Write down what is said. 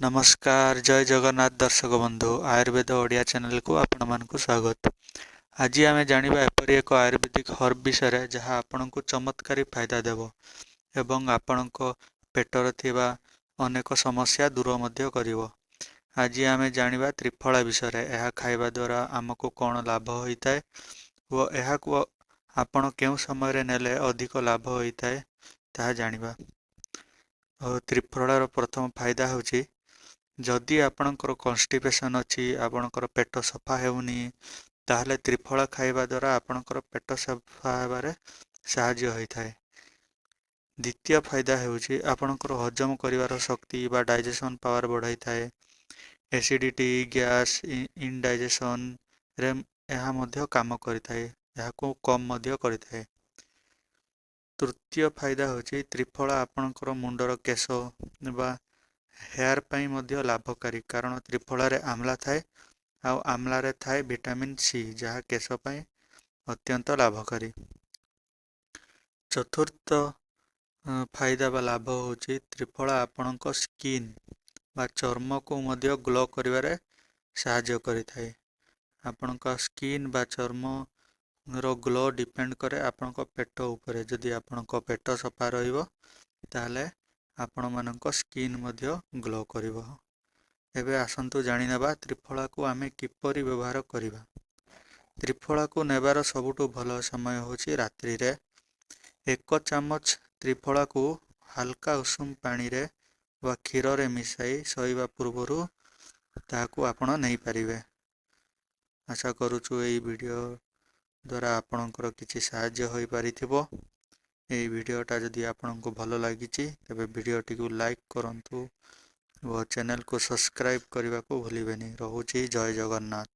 नमस्कार जय जगन्नाथ दर्शक बंधु आयुर्वेद ओडिया चैनल को आपण मानकु स्वागत। आज आम जानिबा एपरि एक आयुर्वेदिक हर्ब विषय जहाँ आपनकु चमत्कारी फायदा देव एवं आपणको पेटर थिबा अनेक समस्या दूर मध्य करिवो। आज आम जानिबा त्रिफला विषय यह खाइबा द्वारा आमको कौन लाभ होता है वो यह आपण केउ समय रे नेले अधिक लाभ होता है ताहा जानिबा। त्रिफलार प्रथम फायदा होची जदि आपणकर कन्स्टिपेशन अच्छी आपणकर पेट सफा हेउनी ताहले त्रिफला खाइबा द्वारा आपणकर पेट सफा हेबारे साहाय्य होइथाए। द्वितीय फायदा हेउची आपणकर हजम करिवार शक्ति बा डाइजेशन पावर बढ़ाई थाए। एसिडिटी गैस इनडाइजेशन रे यह मध्य काम करिथाए, यहाको कम मध्य करिथाए। तृतीय फायदा होची त्रिफला आपणकर मुंडर केश बा हेयर पाई मध्य लाभकारी कारण त्रिफलारे आम्ला थाए आउ आम्लारे थाए विटामिन सी जहाँ केश पाई अत्यंत लाभकारी। चतुर्थ फायदा बा लाभ होची त्रिफला आपणको स्किन बा चर्म को मध्य ग्लो करिवारे साहाय्य करिथाए। आपणको स्किन बा चर्म रो ग्लो डिपेंड करे आपणको पेट उपरे। जदि आपणको पेट सफा रहिबो ताहले आपण माननको स्किन मध्य ग्लो करिवो। एबे आसंतु जानि नेबा त्रिफला को आमे किपरि व्यवहार करिबा। त्रिफला को नेबार सबुठु भल समय होची रात्रि रे। 1 चामच त्रिफला को हल्का उषुम पानी रे वा क्षीर रे मिसाई सोइबा पूर्वरु ताहाकू आपण नै पारिबे। आशा करूछु एई वीडियो द्वारा आपणकर किछि साहाय्य होई पारिथिबो। एई वीडियोटा जदि आपनको भल लागिछि तेबे वीडियोटी को लाइक करंतु वो चैनल को सब्सक्राइब करने को भूलिबेनी। रहुछि जय जगन्नाथ।